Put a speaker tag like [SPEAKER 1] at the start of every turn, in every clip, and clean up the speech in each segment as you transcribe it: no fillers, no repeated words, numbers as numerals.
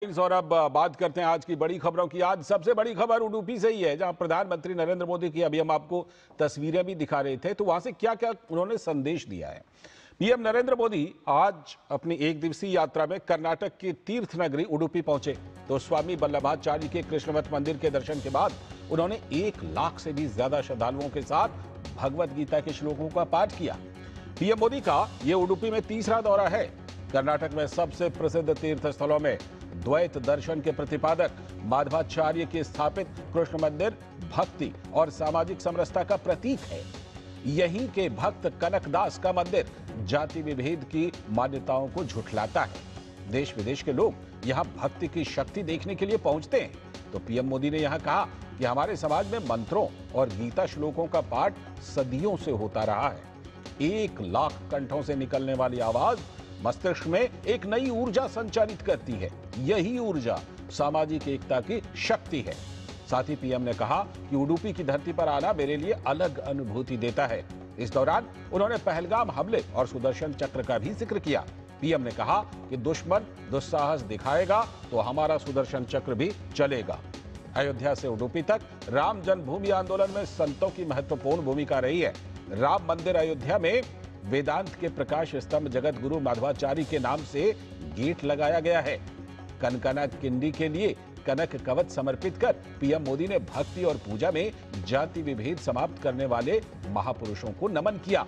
[SPEAKER 1] और अब बात करते हैं आज की बड़ी खबरों की। आज सबसे बड़ी खबर उडुपी से ही है, जहां प्रधानमंत्री नरेंद्र मोदी की अभी हम आपको तस्वीरें भी दिखा रहे थे। तो वहां से क्या क्या उन्होंने संदेश दिया है। पीएम नरेंद्र मोदी आज अपनी एक दिवसीय यात्रा में कर्नाटक की तीर्थ नगरी उडुपी पहुंचे। तो स्वामी वल्लभाचार्य के कृष्णवत मंदिर के दर्शन के बाद उन्होंने 1 लाख से भी ज्यादा श्रद्धालुओं के साथ भगवत गीता के श्लोकों का पाठ किया। पीएम मोदी का यह उडुपी में तीसरा दौरा है। कर्नाटक में सबसे प्रसिद्ध तीर्थ स्थलों में द्वैत दर्शन के प्रतिपादक माधवाचार्य के स्थापित कृष्ण मंदिर भक्ति और सामाजिक समरसता का प्रतीक है। यहीं के भक्त कनकदास का मंदिर जाति विभेद की मान्यताओं को झुठलाता है। देश विदेश के लोग यहां भक्ति की शक्ति देखने के लिए पहुंचते हैं। तो पीएम मोदी ने यहां कहा कि हमारे समाज में मंत्रों और गीता श्लोकों का पाठ सदियों से होता रहा है। 1 लाख कंठों से निकलने वाली आवाज मस्तिष्क में एक नई ऊर्जा संचारित करती है। यही ऊर्जा सामाजिक एकता की शक्ति है। साथ ही पीएम ने कहा कि उडुपी की धरती पर आना मेरे लिए अलग अनुभूति देता है। इस दौरान उन्होंने पहलगाम हमले और सुदर्शन चक्र का भी जिक्र किया। पीएम ने कहा कि दुश्मन दुस्साहस दिखाएगा तो हमारा सुदर्शन चक्र भी चलेगा। अयोध्या से उडुपी तक राम जन्मभूमि आंदोलन में संतों की महत्वपूर्ण भूमिका रही है। राम मंदिर अयोध्या में वेदांत के प्रकाश स्तंभ जगत गुरु माधवाचार्य के नाम से गेट लगाया गया है। कनकना किंडी के लिए कनक कवच समर्पित कर पीएम मोदी ने भक्ति और पूजा में जाति विभेद समाप्त करने वाले महापुरुषों को नमन किया।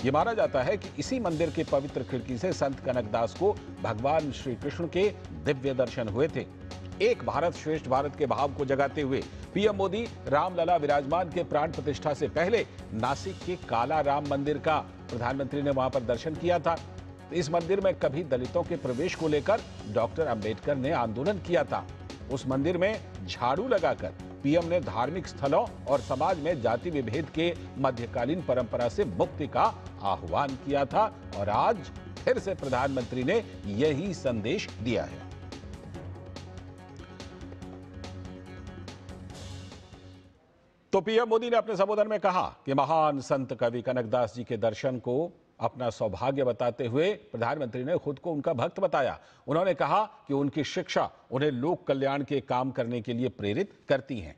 [SPEAKER 1] यह माना जाता है कि इसी मंदिर के पवित्र खिड़की से संत कनकदास को भगवान श्री कृष्ण के दिव्य दर्शन हुए थे। एक भारत श्रेष्ठ भारत के भाव को जगाते हुए पीएम मोदी रामलला विराजमान के प्राण प्रतिष्ठा से पहले नासिक के काला राम मंदिर का प्रधानमंत्री ने वहां पर दर्शन किया था। इस मंदिर में कभी दलितों के प्रवेश को लेकर डॉक्टर अंबेडकर ने आंदोलन किया था। उस मंदिर में झाड़ू लगाकर पीएम ने धार्मिक स्थलों और समाज में जाति विभेद के मध्यकालीन परंपरा से मुक्ति का आह्वान किया था। और आज फिर से प्रधानमंत्री ने यही संदेश दिया है। तो पीएम मोदी ने अपने संबोधन में कहा कि महान संत कवि कनकदास जी के दर्शन को अपना सौभाग्य बताते हुए प्रधानमंत्री ने खुद को उनका भक्त बताया। उन्होंने कहा कि उनकी शिक्षा उन्हें लोक कल्याण के काम करने के लिए प्रेरित करती है।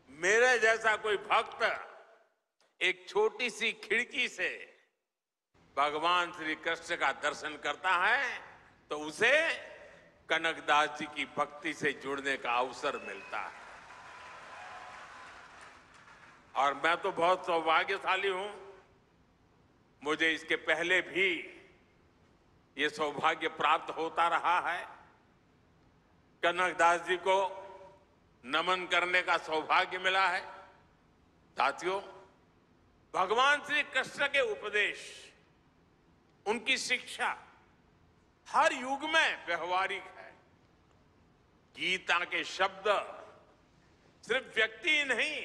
[SPEAKER 2] मेरे जैसा कोई भक्त एक छोटी सी खिड़की से भगवान श्री कृष्ण का दर्शन करता है तो उसे कनकदास जी की भक्ति से जुड़ने का अवसर मिलता है। और मैं तो बहुत सौभाग्यशाली हूं, मुझे इसके पहले भी ये सौभाग्य प्राप्त होता रहा है। कनकदास जी को नमन करने का सौभाग्य मिला है। साथियों, भगवान श्री कृष्ण के उपदेश, उनकी शिक्षा हर युग में व्यवहारिक है। गीता के शब्द सिर्फ व्यक्ति ही नहीं,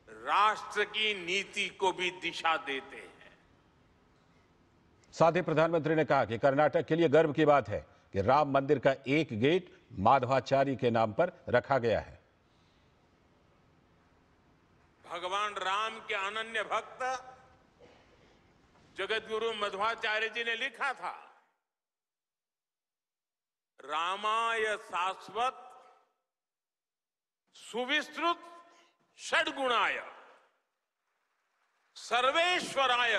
[SPEAKER 2] राष्ट्र की नीति को भी दिशा देते हैं।
[SPEAKER 1] साथ ही प्रधानमंत्री ने कहा कि कर्नाटक के लिए गर्व की बात है कि राम मंदिर का एक गेट माधवाचार्य के नाम पर रखा गया है।
[SPEAKER 2] भगवान राम के अनन्य भक्त जगत गुरु मध्वाचार्य जी ने लिखा था, रामाय शाश्वत सुविस्तृत षड्गुणाय सर्वेश्वराय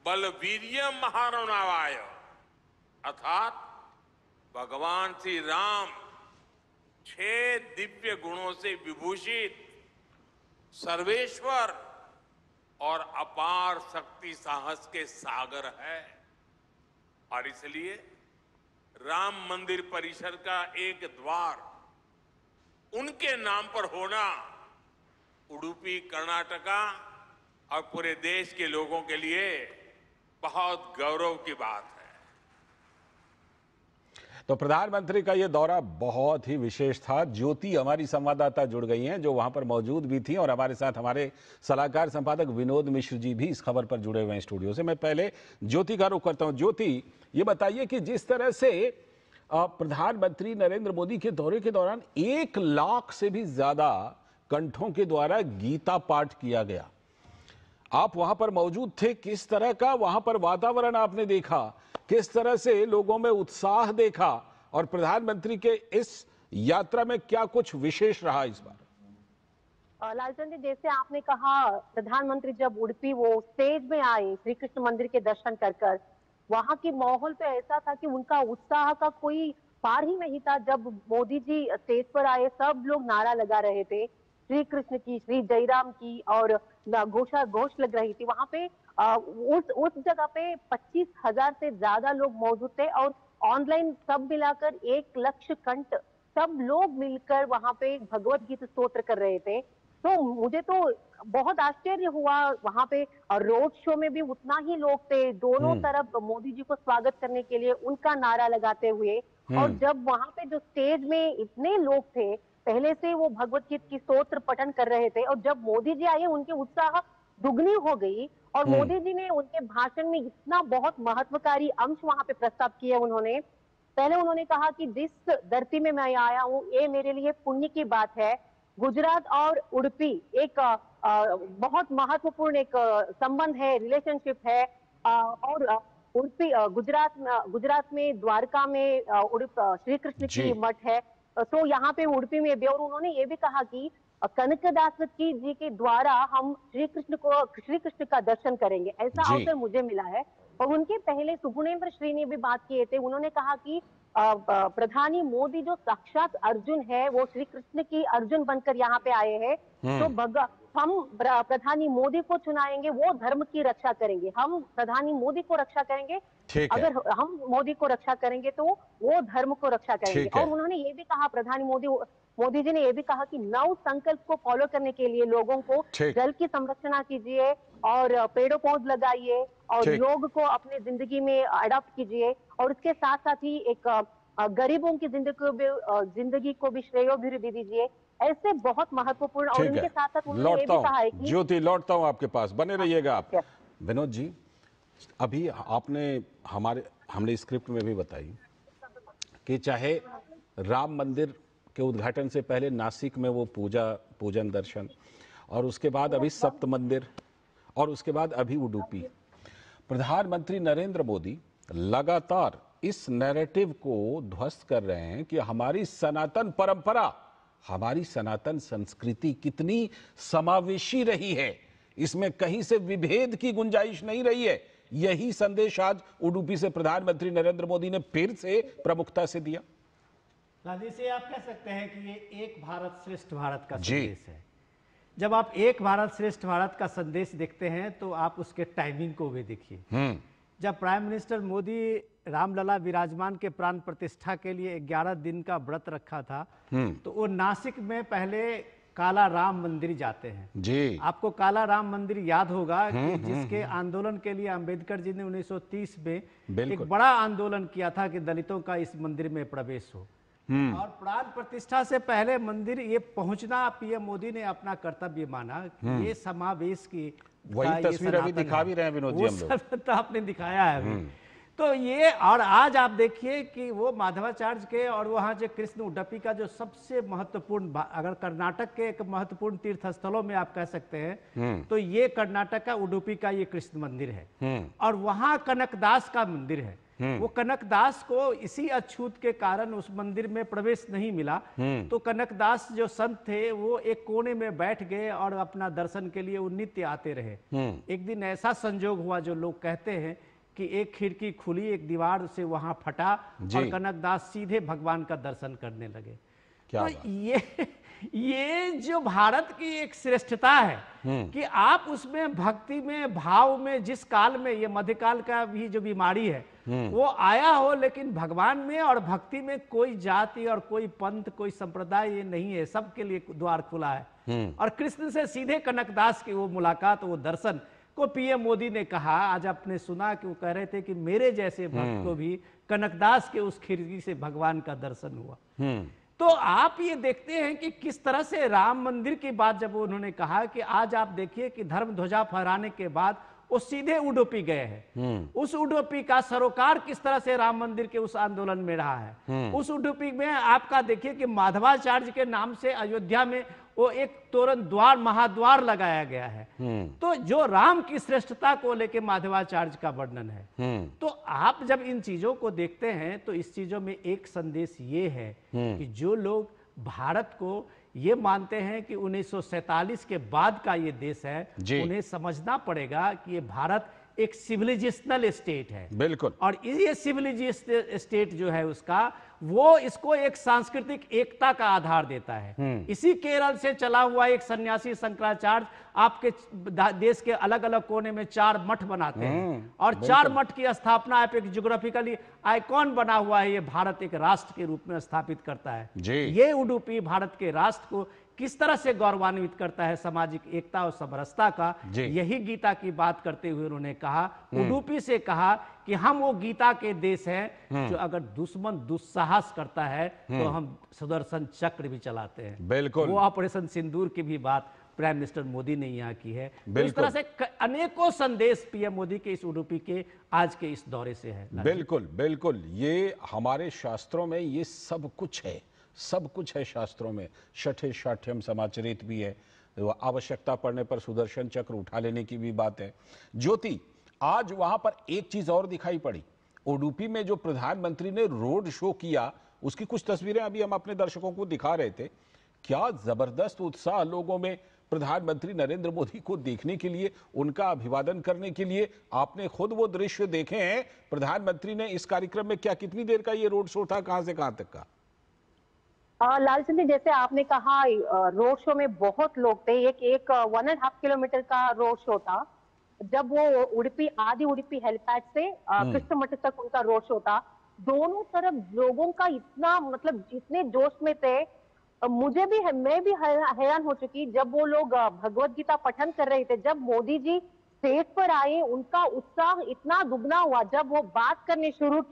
[SPEAKER 2] बलवीर्य महारणवाय। अर्थात भगवान श्री राम 6 दिव्य गुणों से विभूषित सर्वेश्वर और अपार शक्ति साहस के सागर है। और इसलिए राम मंदिर परिसर का एक द्वार उनके नाम पर होना उडुपी कर्नाटका और पूरे देश के लोगों के लिए बहुत गौरव की बात है।
[SPEAKER 1] तो प्रधानमंत्री का यह दौरा बहुत ही विशेष था। ज्योति हमारी संवाददाता जुड़ गई हैं, जो वहां पर मौजूद भी थी, और हमारे साथ हमारे सलाहकार संपादक विनोद मिश्र जी भी इस खबर पर जुड़े हुए हैं स्टूडियो से। मैं पहले ज्योति का रुख करता हूं। ज्योति, ये बताइए कि जिस तरह से प्रधानमंत्री नरेंद्र मोदी के दौरे के दौरान 1 लाख से भी ज्यादा कंठों के द्वारा गीता पाठ किया गया, आप वहां पर मौजूद थे, किस तरह का वहां पर वातावरण आपने देखा, किस तरह से लोगों में उत्साह देखा, और प्रधानमंत्री के इस यात्रा में क्या कुछ विशेष रहा इस बार?
[SPEAKER 3] लालचंद जी, जैसे आपने कहा, प्रधानमंत्री जब उडुपी वो स्टेज में आए श्री कृष्ण मंदिर के दर्शन कर कर, वहां की माहौल तो ऐसा था कि उनका उत्साह का कोई पार ही नहीं था। जब मोदी जी स्टेज पर आए, सब लोग नारा लगा रहे थे, श्री कृष्ण की, श्री जयराम की, और घोष लग रही थी वहां पे। उस जगह पे 25,000 से ज्यादा लोग मौजूद थे, और ऑनलाइन सब मिलाकर 1 लाख कंठ सब लोग मिलकर वहां पे भगवत गीता स्तोत्र कर रहे थे। तो मुझे तो बहुत आश्चर्य हुआ वहां पे। और रोड शो में भी उतना ही लोग थे, दोनों तरफ मोदी जी को स्वागत करने के लिए उनका नारा लगाते हुए। और जब वहां पे जो स्टेज में इतने लोग थे, पहले से वो भगवत गीता की स्तोत्र पठन कर रहे थे, और जब मोदी जी आए उनके उत्साह दुगनी हो गई। और मोदी जी ने उनके भाषण में इतना बहुत महत्वकारी अंश वहां पे प्रस्ताव किए उन्होंने। पहले उन्होंने कहा कि जिस धरती में मैं आया हूँ, ये मेरे लिए पुण्य की बात है। गुजरात और उडुपी एक बहुत महत्वपूर्ण एक संबंध है, रिलेशनशिप है। और उडुपी गुजरात में द्वारका में श्री कृष्ण की मठ है। तो यहाँ पे उडुपी में भी। और उन्होंने ये भी कहा कि कनकदास जी के द्वारा हम श्री कृष्ण का दर्शन करेंगे, ऐसा अवसर मुझे मिला है। और उनके पहले सुगुणेंद्र श्री ने भी बात किए थे। उन्होंने कहा कि प्रधानी मोदी जो साक्षात अर्जुन है, वो श्री कृष्ण की अर्जुन बनकर यहाँ पे आए हैं। तो हम प्रधानी मोदी को चुनाएंगे, वो धर्म की रक्षा करेंगे। हम प्रधानी मोदी को रक्षा करेंगे, अगर हम मोदी को रक्षा करेंगे तो वो धर्म को रक्षा करेंगे। और उन्होंने ये भी कहा, प्रधानी मोदी जी ने यह भी कहा कि 9 संकल्प को फॉलो करने के लिए लोगों को जल की संरक्षण कीजिए, और पेड़ों पौध लगाइए, और योग को अपने जिंदगी में अडॉप्ट कीजिए। और इसके साथ साथ ही एक गरीबों की जिंदगी को भी श्रेयोभिवृद्धि दीजिए। ऐसे बहुत महत्वपूर्ण। और इनके साथ साथ उन्होंने ये भी कहा है कि
[SPEAKER 1] ज्योति, लौटता हूं आपके पास, बने रहिएगा आप। विनोद जी, अभी हमने स्क्रिप्ट में भी बताई कि चाहे राम मंदिर के उद्घाटन से पहले नासिक में वो पूजन दर्शन, और उसके बाद अभी सप्त मंदिर, और उसके बाद अभी उडुपी, प्रधानमंत्री नरेंद्र मोदी लगातार इस नैरेटिव को ध्वस्त कर रहे हैं कि हमारी सनातन परंपरा, हमारी सनातन संस्कृति कितनी समावेशी रही है, इसमें कहीं से विभेद की गुंजाइश नहीं रही है। यही संदेश आज उडुपी से प्रधानमंत्री नरेंद्र मोदी ने फिर से प्रमुखता से दिया।
[SPEAKER 4] लादी से आप कह सकते हैं कि ये एक भारत श्रेष्ठ भारत का संदेश है। जब आप एक भारत श्रेष्ठ भारत का संदेश देखते हैं तो आप उसके टाइमिंग को भी देखिए। जब प्राइम मिनिस्टर मोदी रामलला विराजमान के प्राण प्रतिष्ठा के लिए 11 दिन का व्रत रखा था, तो वो नासिक में पहले काला राम मंदिर जाते हैं। जी, आपको काला राम मंदिर याद होगा कि जिसके आंदोलन के लिए अंबेडकर जी ने 1930 में एक बड़ा आंदोलन किया था कि दलितों का इस मंदिर में प्रवेश हो। और प्राण प्रतिष्ठा से पहले मंदिर ये पहुंचना पीएम मोदी ने अपना कर्तव्य माना। ये समावेश की
[SPEAKER 1] वही तस्वीर अभी दिखा भी रहे हैं विनोद जी, हम
[SPEAKER 4] लोग आपने दिखाया है अभी। तो ये, और आज आप देखिए कि वो माधवाचार्य के और वहाँ जो कृष्ण उडुपी का जो सबसे महत्वपूर्ण, अगर कर्नाटक के एक महत्वपूर्ण तीर्थ स्थलों में आप कह सकते हैं, तो ये कर्नाटक का उडुपी का ये कृष्ण मंदिर है। और वहाँ कनकदास का मंदिर है। वो कनकदास को इसी अछूत के कारण उस मंदिर में प्रवेश नहीं मिला। तो कनकदास जो संत थे वो एक कोने में बैठ गए और अपना दर्शन के लिए वो नित्य आते रहे। एक दिन ऐसा संजोग हुआ, जो लोग कहते हैं कि एक खिड़की खुली, एक दीवार से वहां फटा, और कनकदास सीधे भगवान का दर्शन करने लगे। तो ये जो भारत की एक श्रेष्ठता है कि आप उसमें भक्ति में, भाव में, जिस काल में ये मध्यकाल का भी जो बीमारी है वो आया हो, लेकिन भगवान में और भक्ति में कोई जाति और कोई पंथ, कोई संप्रदाय ये नहीं है, सबके लिए द्वार खुला है। और कृष्ण से सीधे कनकदास की वो मुलाकात, वो दर्शन को पीएम मोदी ने कहा। आज आपने सुना कि वो कह रहे थे कि मेरे जैसे भक्त को भी कनकदास के उस खिड़की से भगवान का दर्शन हुआ। तो आप ये देखते हैं कि किस तरह से राम मंदिर की बात जब उन्होंने कहा, कि आज आप देखिए कि धर्म ध्वजा फहराने के बाद वो सीधे उडुपी गए हैं। उस उडुपी का सरोकार किस तरह से राम मंदिर के उस आंदोलन में रहा है। उस उडुपी में आपका देखिए कि माधवाचार्य के नाम से अयोध्या में वो एक तोरण द्वार महाद्वार लगाया गया है। तो जो राम की श्रेष्ठता को लेकर माधवाचार्य का वर्णन है। तो आप जब इन चीजों को देखते हैं तो इस चीजों में एक संदेश ये है कि जो लोग भारत को ये मानते हैं कि 1947 के बाद का ये देश है, उन्हें समझना पड़ेगा कि ये भारत एक सिविलाइजेशनल स्टेट है।
[SPEAKER 1] बिल्कुल।
[SPEAKER 4] और ये सिविलाइजेशन स्टेट जो है उसका, वो इसको एक सांस्कृतिक एकता का आधार देता है। इसी केरल से चला हुआ एक सन्यासी शंकराचार्य आपके देश के अलग अलग कोने में 4 मठ बनाते हैं, और 4 मठ की स्थापना आप एक ज्योग्राफिकली आइकॉन बना हुआ है, ये भारत एक राष्ट्र के रूप में स्थापित करता है। ये उडुपी भारत के राष्ट्र को किस तरह से गौरवान्वित करता है, सामाजिक एकता और समरसता का। यही गीता की बात करते हुए उन्होंने कहा, उडुपी से कहा कि हम वो गीता के देश हैं जो अगर दुश्मन दुस्साहस करता है तो हम सुदर्शन चक्र भी चलाते हैं।
[SPEAKER 1] बिल्कुल।
[SPEAKER 4] वो ऑपरेशन सिंदूर की भी बात प्राइम मिनिस्टर मोदी ने यहाँ की है। तो इस तरह से अनेकों संदेश पीएम मोदी के इस उडुपी के आज के इस दौरे से है।
[SPEAKER 1] बिल्कुल बिल्कुल, ये हमारे शास्त्रों में ये सब कुछ है, सब कुछ है शास्त्रों में। शठे शाठ्यम समाचरित भी है, आवश्यकता पड़ने पर सुदर्शन चक्र उठा लेने की भी बात है। ज्योति, आज वहां पर एक चीज और दिखाई पड़ी, उडुपी में जो प्रधानमंत्री ने रोड शो किया उसकी कुछ तस्वीरें अभी हम अपने दर्शकों को दिखा रहे थे। क्या जबरदस्त उत्साह लोगों में प्रधानमंत्री नरेंद्र मोदी को देखने के लिए, उनका अभिवादन करने के लिए। आपने खुद वो दृश्य देखे हैं। प्रधानमंत्री ने इस कार्यक्रम में क्या, कितनी देर का ये रोड शो था, कहां से कहां तक का?
[SPEAKER 3] लालचंद जी, जैसे आपने कहा रोड शो में बहुत लोग थे। एक 1.5 किलोमीटर का रोड शो था। जब वो उडुपी, आदि उडुपी हेलीपैड से कृष्ण मठ तक उनका रोड शो था। दोनों तरफ लोगों का इतना, मतलब इतने जोश में थे। मुझे भी मैं भी हैरान हो चुकी जब वो लोग भगवत गीता पठन कर रहे थे। जब मोदी जी स्टेज पर आए, उनका उत्साह इतना दुगना हुआ। जब वो बात करने शुरू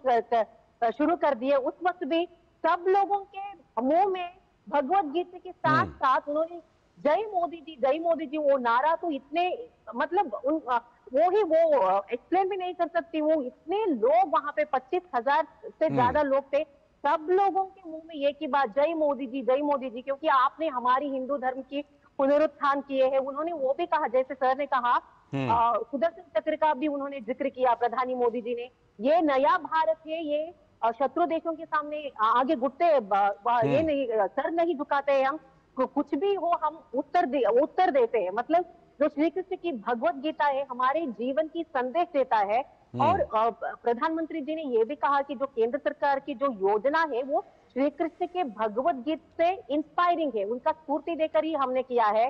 [SPEAKER 3] कर दिए, उस वक्त भी सब लोगों के मुंह में भगवत गीता के साथ साथ उन्होंने जय मोदी जी वो नारा, तो इतने, मतलब वो एक्सप्लेन भी नहीं कर सकती। वो इतने लोग वहां पे 25,000 से ज्यादा लोग थे। सब लोगों के मुंह में एक ही बात, जय मोदी जी, क्योंकि आपने हमारी हिंदू धर्म की पुनरुत्थान किए हैं। उन्होंने वो भी कहा, जैसे सर ने कहा, सुदर्शन चक्र का भी उन्होंने जिक्र किया प्रधानी मोदी जी ने। ये नया भारत है, ये शत्रु देशों के सामने आगे घुटते, ये नहीं, सर नहीं झुकाते हैं हम, कुछ भी हो हम उत्तर देते हैं। मतलब जो श्री कृष्ण की भगवत गीता है, हमारे जीवन की संदेश देता है। और प्रधानमंत्री जी ने यह भी कहा कि जो केंद्र सरकार की जो योजना है वो श्री कृष्ण के भगवत गीता से इंस्पायरिंग है, उनका स्फूर्ति देकर ही हमने किया है।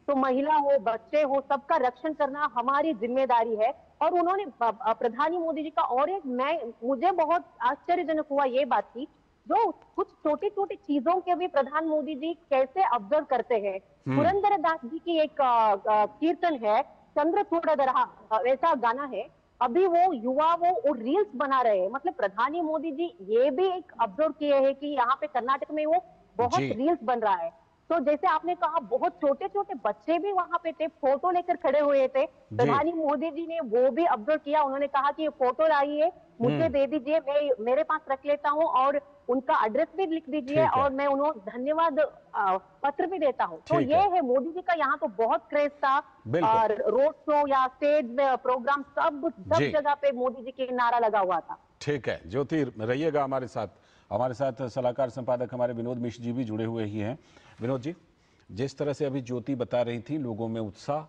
[SPEAKER 3] तो महिला हो, बच्चे हो, सबका रक्षण करना हमारी जिम्मेदारी है। और उन्होंने, प्रधानी मोदी जी का और एक, मुझे बहुत आश्चर्यजनक हुआ ये बात की, जो कुछ छोटी छोटी चीजों के भी प्रधान मोदी जी कैसे ऑब्जर्व करते हैं। पुरंदरदास जी की एक कीर्तन है, चंद्र थोड़ा दरहा, ऐसा गाना है। अभी वो युवा वो रील्स बना रहे हैं। मतलब प्रधानी मोदी जी ये भी एक ऑब्जर्व किए हैं कि यहाँ पे कर्नाटक में वो बहुत रील्स बन रहा है। तो जैसे आपने कहा, बहुत छोटे छोटे बच्चे भी वहां पे थे, फोटो लेकर खड़े हुए थे। प्रधानी मोदी जी ने वो भी ऑब्जर्व किया। उन्होंने कहा कि ये फोटो लाई है, मुझे दे दीजिए, मैं मेरे पास रख लेता हूँ, और उनका एड्रेस भी लिख दीजिए, और मैं उन्हें धन्यवाद पत्र भी देता हूँ। तो ये है मोदी जी का यहाँ तो बहुत क्रेज था। और रोड शो या स्टेज प्रोग्राम सब जगह पे मोदी जी के नारा लगा हुआ था।
[SPEAKER 1] ठीक है ज्योति, रहिएगा हमारे साथ सलाहकार संपादक हमारे विनोद मिश्र जी भी जुड़े हुए ही हैं। विनोद जी, जिस तरह से अभी ज्योति बता रही थी, लोगों में उत्साह,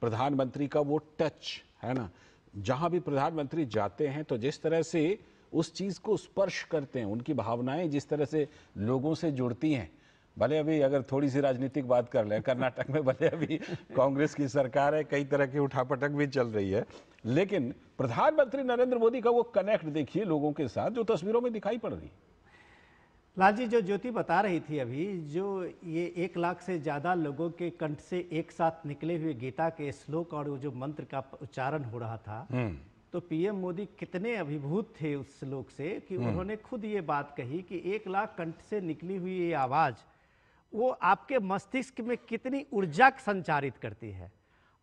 [SPEAKER 1] प्रधानमंत्री का वो टच है ना, जहां भी प्रधानमंत्री जाते हैं तो जिस तरह से उस चीज को स्पर्श करते हैं, उनकी भावनाएं जिस तरह से लोगों से जुड़ती हैं। भले अभी अगर थोड़ी सी राजनीतिक बात कर लें, कर्नाटक में भले अभी कांग्रेस की सरकार है, कई तरह की उठापटक भी चल रही है, लेकिन प्रधानमंत्री नरेंद्र मोदी का वो कनेक्ट देखिए लोगों के साथ, जो तस्वीरों में दिखाई पड़ रही है।
[SPEAKER 4] लाल जी, जो ज्योति बता रही थी अभी, जो ये 1 लाख से ज़्यादा लोगों के कंठ से एक साथ निकले हुए गीता के श्लोक और जो मंत्र का उच्चारण हो रहा था, तो पीएम मोदी कितने अभिभूत थे उस श्लोक से कि उन्होंने खुद ये बात कही कि 1 लाख कंठ से निकली हुई ये आवाज़ वो आपके मस्तिष्क में कितनी ऊर्जा संचारित करती है।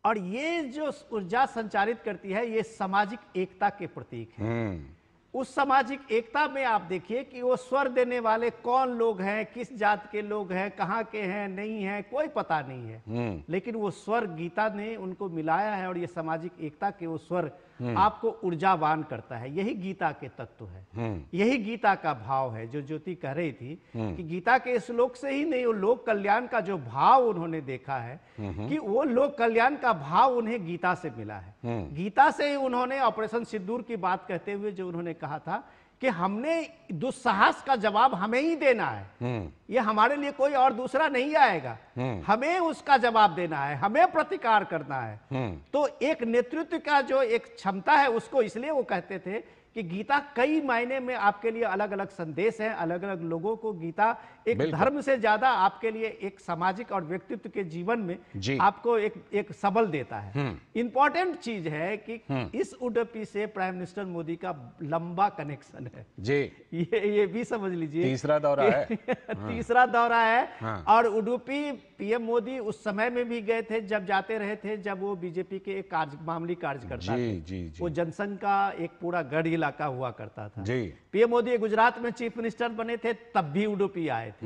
[SPEAKER 4] और ये जो ऊर्जा संचारित करती है, ये सामाजिक एकता के प्रतीक है। उस सामाजिक एकता में आप देखिए कि वो स्वर देने वाले कौन लोग हैं, किस जात के लोग हैं, कहाँ के हैं, नहीं हैं, कोई पता नहीं है। लेकिन वो स्वर गीता ने उनको मिलाया है और ये सामाजिक एकता के वो स्वर आपको ऊर्जावान करता है। यही गीता के तत्व है, यही गीता का भाव है। जो ज्योति कह रही थी कि गीता के श्लोक से ही नहीं, वो लोक कल्याण का जो भाव उन्होंने देखा है कि वो लोक कल्याण का भाव उन्हें गीता से मिला है। गीता से ही उन्होंने ऑपरेशन सिंदूर की बात कहते हुए जो उन्होंने कहा था कि हमने दुस्साहस का जवाब हमें ही देना है, ये हमारे लिए कोई और दूसरा नहीं आएगा, हमें उसका जवाब देना है, हमें प्रतिकार करना है। तो एक नेतृत्व का जो एक क्षमता है उसको इसलिए वो कहते थे कि गीता कई मायने में आपके लिए अलग अलग संदेश हैं, अलग अलग लोगों को गीता एक धर्म से ज्यादा आपके लिए एक सामाजिक और व्यक्तित्व के जीवन में आपको एक सबल देता है। इंपॉर्टेंट चीज है कि इस उडुपी से प्राइम मिनिस्टर मोदी का लंबा कनेक्शन है जी, ये भी समझ लीजिए।
[SPEAKER 1] तीसरा दौरा है
[SPEAKER 4] तीसरा दौरा है। और उडुपी पीएम मोदी उस समय में भी गए थे जब जाते रहे थे जब वो बीजेपी के एक मामूली कार्यकर्ता थे। वो जनसंघ का एक पूरा गढ़ इलाका हुआ करता था जी। पीएम मोदी गुजरात में चीफ मिनिस्टर बने थे तब भी उडुपी आए थे।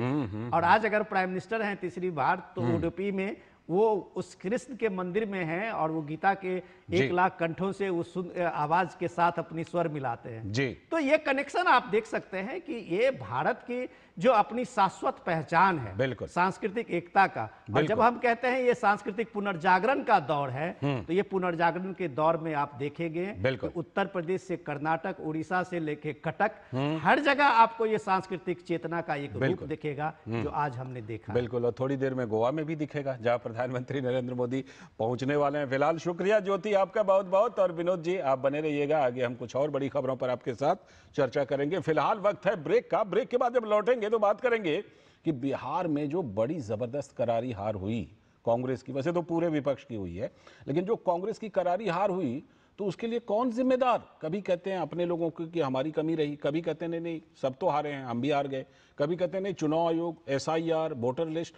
[SPEAKER 4] और आज अगर प्राइम मिनिस्टर हैं तीसरी बार तो उडुपी में वो उस कृष्ण के मंदिर में हैं और वो गीता के 1 लाख कंठों से उस आवाज के साथ अपनी स्वर मिलाते हैं जी। तो ये कनेक्शन आप देख सकते हैं कि ये भारत की जो अपनी शाश्वत पहचान है, बिल्कुल सांस्कृतिक एकता का। और जब हम कहते हैं ये सांस्कृतिक पुनर्जागरण का दौर है तो ये पुनर्जागरण के दौर में आप देखेंगे तो उत्तर प्रदेश से कर्नाटक, उड़ीसा से लेके कटक, हर जगह आपको ये सांस्कृतिक चेतना का एक रूप दिखेगा जो आज हमने देखा।
[SPEAKER 1] बिल्कुल, और थोड़ी देर में गोवा में भी दिखेगा जहां प्रधानमंत्री नरेंद्र मोदी पहुंचने वाले हैं। फिलहाल शुक्रिया ज्योति आपका बहुत बहुत, और विनोद जी आप बने रहिएगा, आगे हम कुछ और बड़ी खबरों पर आपके साथ चर्चा करेंगे। फिलहाल वक्त है ब्रेक का, ब्रेक के बाद जब लौटेंगे तो बात करेंगे कि बिहार में जो बड़ी जबरदस्त करारी हार हुई कांग्रेस की, वैसे तो पूरे विपक्ष की हुई है, लेकिन जो कांग्रेस की करारी हार हुई तो उसके लिए कौन जिम्मेदार? कभी कहते हैं अपने लोगों की कि हमारी कमी रही, कभी कहते हैं नहीं सब तो हारे हैं, हम भी हार गए, कभी कहते हैं नहीं चुनाव आयोग, SIR, वोटर लिस्ट,